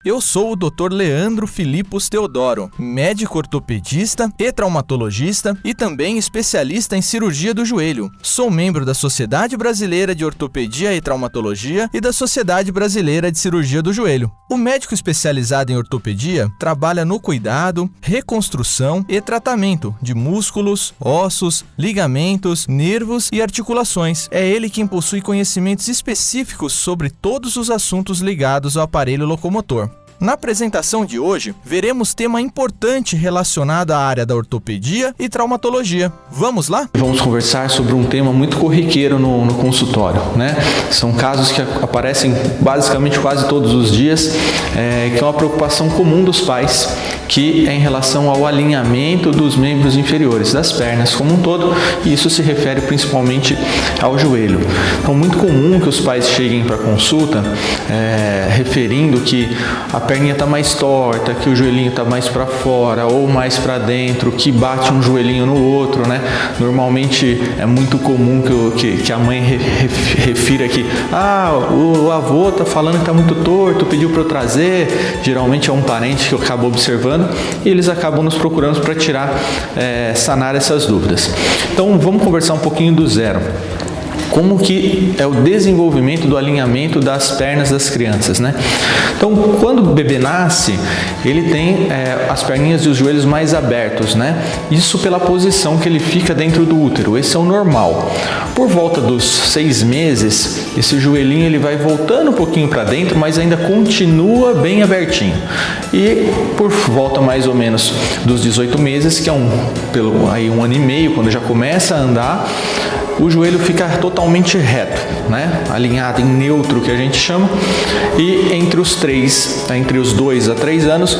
Eu sou o Dr. Leandro Filipos Teodoro, médico ortopedista e traumatologista e também especialista em cirurgia do joelho. Sou membro da Sociedade Brasileira de Ortopedia e Traumatologia e da Sociedade Brasileira de Cirurgia do Joelho. O médico especializado em ortopedia trabalha no cuidado, reconstrução e tratamento de músculos, ossos, ligamentos, nervos e articulações. É ele quem possui conhecimentos específicos sobre todos os assuntos ligados ao aparelho locomotor. Na apresentação de hoje, veremos tema importante relacionado à área da ortopedia e traumatologia. Vamos lá? Vamos conversar sobre um tema muito corriqueiro no consultório, né? São casos que aparecem basicamente quase todos os dias, que é uma preocupação comum dos pais, que é em relação ao alinhamento dos membros inferiores, das pernas como um todo, e isso se refere principalmente ao joelho. Então, muito comum que os pais cheguem para a consulta referindo que a perninha está mais torta, que o joelhinho está mais para fora ou mais para dentro, que bate um joelhinho no outro, né? Normalmente é muito comum que a mãe refira que o avô está falando que está muito torto, pediu para eu trazer. Geralmente é um parente que eu acabo observando e eles acabam nos procurando para sanar essas dúvidas. Então vamos conversar um pouquinho do zero. Como que é o desenvolvimento do alinhamento das pernas das crianças, né? Então, quando o bebê nasce, ele tem as perninhas e os joelhos mais abertos, né? Isso pela posição que ele fica dentro do útero. Esse é o normal. Por volta dos 6 meses, esse joelhinho ele vai voltando um pouquinho para dentro, mas ainda continua bem abertinho. E por volta mais ou menos dos 18 meses, que é um ano e meio, quando já começa a andar, o joelho fica totalmente reto, né? Alinhado em neutro, que a gente chama, e entre os 2 a 3 anos,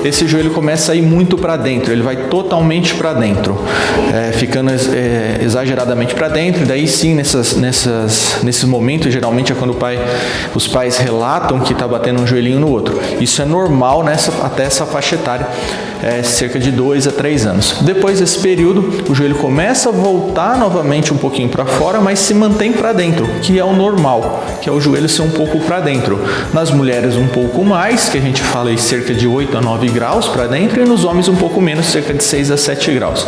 esse joelho começa a ir muito para dentro, ele vai totalmente para dentro, ficando exageradamente para dentro, e daí sim, nesses momentos, geralmente é quando os pais relatam que está batendo um joelhinho no outro. Isso é normal até essa faixa etária, cerca de 2 a 3 anos. Depois desse período, o joelho começa a voltar novamente um pouquinho para fora, mas se mantém para dentro, que é o normal, que é o joelho ser um pouco para dentro. Nas mulheres um pouco mais, que a gente fala aí cerca de 8 a 9 graus para dentro, e nos homens um pouco menos, cerca de 6 a 7 graus.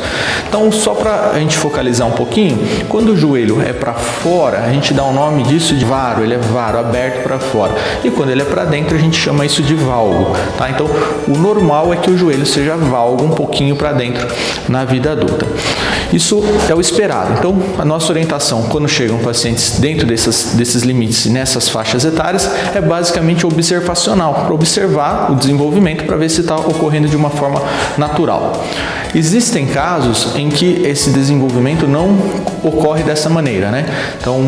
Então, só para a gente focalizar um pouquinho, quando o joelho é para fora, a gente dá o nome disso de varo, ele é varo, aberto para fora. E quando ele é para dentro, a gente chama isso de valgo, tá? Então, o normal é que o joelho seja valgo um pouquinho para dentro na vida adulta. Isso é o esperado. Então, a nossa orientação quando chegam pacientes dentro desses limites, nessas faixas etárias, é basicamente observacional, para observar o desenvolvimento, para ver se está ocorrendo de uma forma natural. Existem casos em que esse desenvolvimento não ocorre dessa maneira, né? Então,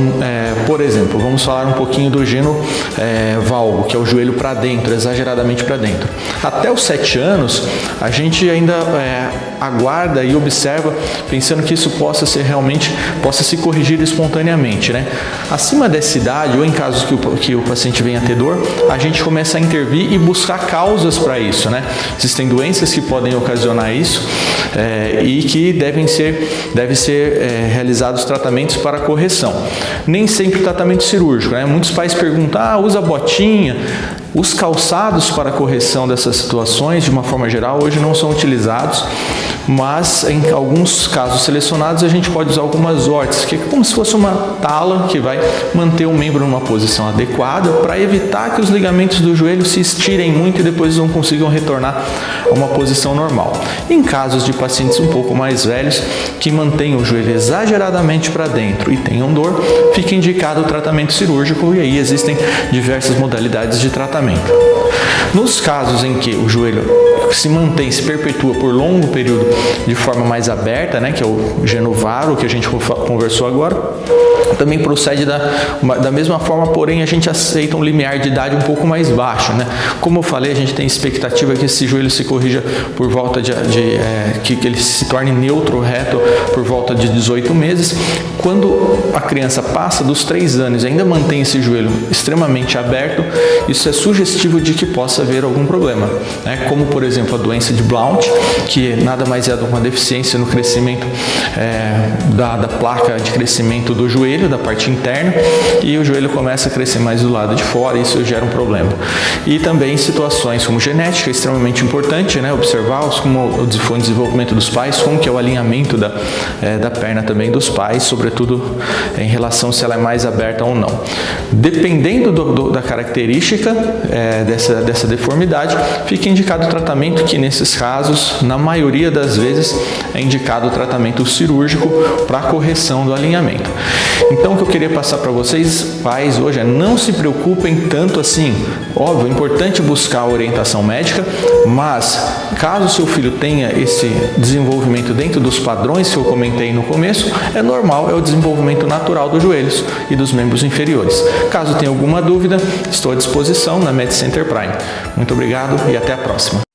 por exemplo, vamos falar um pouquinho do gênero valgo, que é o joelho para dentro, exageradamente para dentro. Até os 7 anos, a gente ainda aguarda e observa, pensando que isso possa se corrigir espontaneamente, né? Acima dessa idade, ou em casos que o paciente venha a ter dor, a gente começa a intervir e buscar causas para isso, né? Existem doenças que podem ocasionar isso e que devem ser realizados tratamentos para correção. Nem sempre tratamento cirúrgico, né? Muitos pais perguntam, usa botinha. Os calçados para correção dessas situações, de uma forma geral, hoje não são utilizados, mas em alguns casos selecionados a gente pode usar algumas órteses, que é como se fosse uma tala que vai manter o membro numa posição adequada para evitar que os ligamentos do joelho se estirem muito e depois não consigam retornar a uma posição normal. Em casos de pacientes um pouco mais velhos, que mantêm o joelho exageradamente para dentro e tenham dor, fica indicado o tratamento cirúrgico, e aí existem diversas modalidades de tratamento. Nos casos em que o joelho se perpetua por longo período de forma mais aberta, né, que é o genovaro, que a gente conversou agora, também procede da mesma forma, porém a gente aceita um limiar de idade um pouco mais baixo, né? Como eu falei, a gente tem expectativa que esse joelho se corrija por volta que ele se torne neutro, reto, por volta de 18 meses. Quando a criança passa dos 3 anos e ainda mantém esse joelho extremamente aberto, isso é sugestivo de que possa haver algum problema, né? Como, por exemplo, a doença de Blount, que nada mais é do que uma deficiência no crescimento da placa de crescimento do joelho, da parte interna, e o joelho começa a crescer mais do lado de fora, e isso gera um problema. E também situações como genética, extremamente importante, né? Observar como o desenvolvimento dos pais, como que é o alinhamento da perna também dos pais, sobretudo em relação se ela é mais aberta ou não. Dependendo da característica dessa deformidade, fica indicado o tratamento, que nesses casos, na maioria das vezes, é indicado o tratamento cirúrgico para a correção do alinhamento. Então, o que eu queria passar para vocês, pais, hoje é: não se preocupem tanto assim. Óbvio, é importante buscar a orientação médica, mas caso seu filho tenha esse desenvolvimento dentro dos padrões que eu comentei no começo, é normal, é o desenvolvimento natural dos joelhos e dos membros inferiores. Caso tenha alguma dúvida, estou à disposição na MedCenter Prime. Muito obrigado e até a próxima.